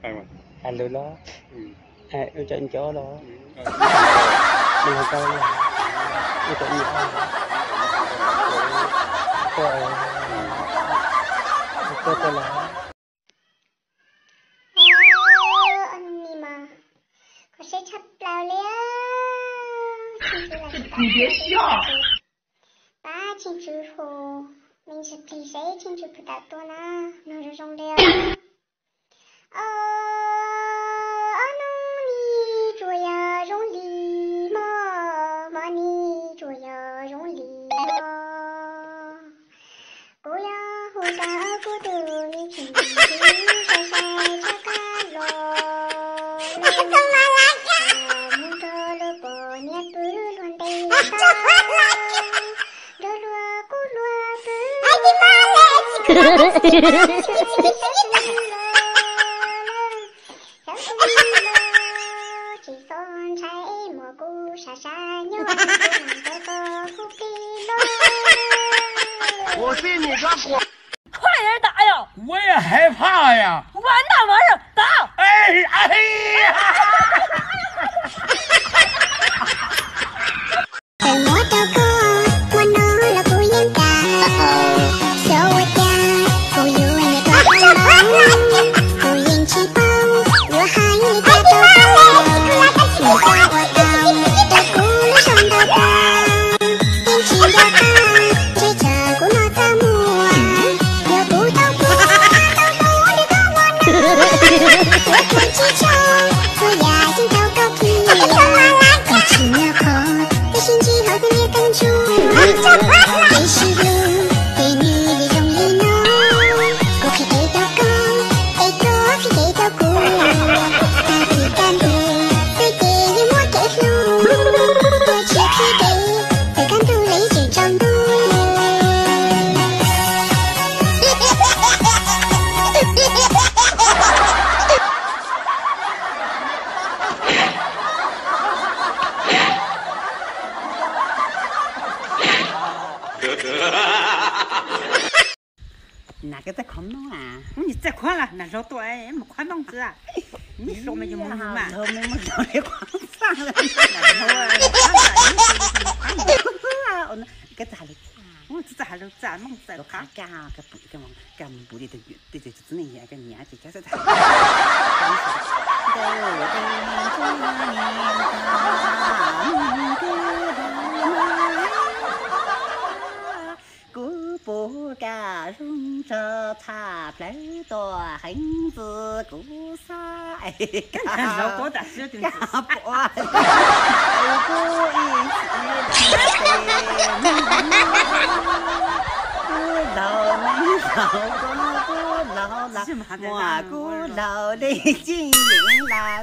Hay mà. Alo đó. Yêu cho anh chó đó. Đừng có coi là yêu cho anh chó. Tôi là. 언니마, 글쎄 잡라울래야. 你别笑。把亲祝福，明是替谁亲祝不打多呢？能是中了。农历主要用礼貌，马你主要用礼貌。不要胡打胡嘟，你听听晒晒这个罗。木头了不年不乱得大。我信你个鬼！快点打呀！我也害怕呀！完蛋玩意儿，打！哎呀！等我的歌，我弄了不应该。小我家，不有那个好梦，不引起风，若海里的豆豆，你把我当的咕噜上的当，年轻的他，追着咕噜的木啊，有不到过，都的我呢，我看气球，做呀心跳高皮呀，一起鸟口。心机好的也等住，给是路，给你的容易弄，过去给到高，给过去给到古，大地干部，对给你我给路，过去给，对干部雷最张度。哪个在空弄啊？你再宽了，那老多哎，没宽弄子啊！你说没就没用嘛？头没没到来光上了，头啊！cái咋了？我这还能咋弄咋卡卡？cái bụi đi từ từ từ này cái nhà thì cái sẽ bố cả rung chờ thả lấy tòa hành字古赛老多咋说的？cả bộ cô ý đầu mấy đầu cô đầu là mùa cô đầu đi chi những là